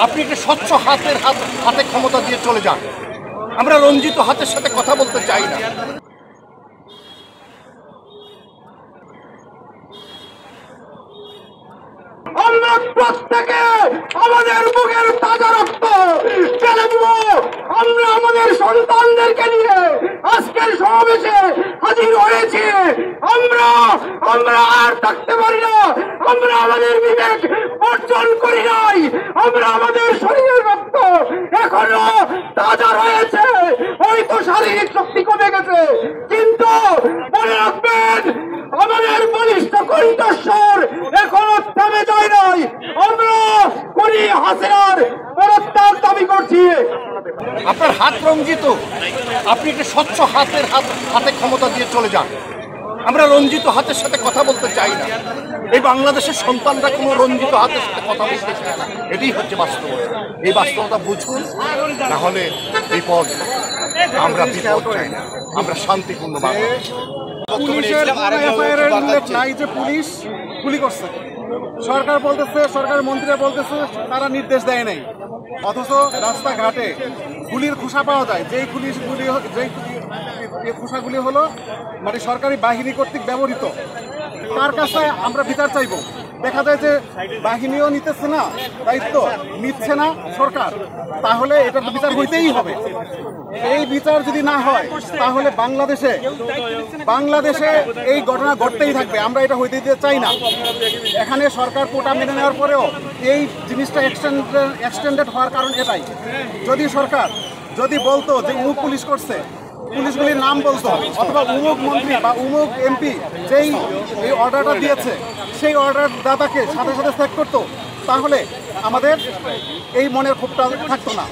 আপনি একটা স্বচ্ছ হাতে ক্ষমতা দিয়ে চলে যান। আমরা রঞ্জিত হাতের সাথে কথা বলতে চাই না। আমরা প্রত্যেকে আমাদের বুকের তাজা রক্ত ঢেলে দিব। আমরা আমাদের সন্তানদেরকে নিয়ে আজকের সমাবেশে হাজির হয়েছি। আমরা আর থাকতে পারি না। আমরা আমাদের বিবেক অর্জন করি নাই। আমরা আমাদের শরীরের রক্ত এখনো তাজা রয়েছে। হয়তো শারীরিক শক্তি কমে গেছে, কিন্তু মনে রাখবেন আমাদের বলিষ্ঠ কণ্ঠস্বর এখনো থেমে যায় নাই। আমরা কোনি হাসিনার পদত্যাগ দাবি করছি। আপনার হাত রঞ্জিত, আপনি একটা স্বচ্ছ হাতে ক্ষমতা দিয়ে চলে যান। আমরা রঞ্জিত হাতের সাথে কথা বলতে চাই না। এই বাংলাদেশের সন্তানরা কোনো রঞ্জিত হাতের সাথে কথা বলতে চায় না। এটাই হচ্ছে বাস্তবতা। এই বাস্তবতা বুঝুন, না হলে বিপদ। আমরা বিপদ চাই না, আমরা শান্তিপূর্ণ বাংলাদেশ। পুলিশের উল্লেখ নাই যে পুলিশ গুলি করছে। সরকার বলতেছে, সরকারের মন্ত্রীরা বলতেছে তারা নির্দেশ দেয় নাই, অথচ রাস্তাঘাটে গুলির খোসা পাওয়া যায়। যেই খোসাগুলি হলো মানে সরকারি বাহিনী কর্তৃক ব্যবহৃত। তার কাছে আমরা বিচার চাইব। দেখা যায় যে বাহিনীও নিতেছে না, দায়িত্ব নিচ্ছে না সরকার, তাহলে এটা বিচার হইতেই হবে। এই বিচার যদি না হয় তাহলে বাংলাদেশে এই ঘটনা ঘটতেই থাকবে। আমরা এটা হইতে দিতে চাই না। এখানে সরকার কোটা মেনে নেওয়ার পরেও এই জিনিসটা এক্সটেন্ডেড হওয়ার কারণ এটাই। সরকার যদি বলতো যে উমুক পুলিশ করছে, পুলিশগুলির নাম বলতো, অথবা উমুক মন্ত্রী বা উমুক এমপি যেই এই অর্ডারটা দিয়েছে সেই অর্ডার দাতাকে সাথে সাথে চেক করতো, তাহলে আমাদের এই মনের ক্ষোভটা থাকতো না।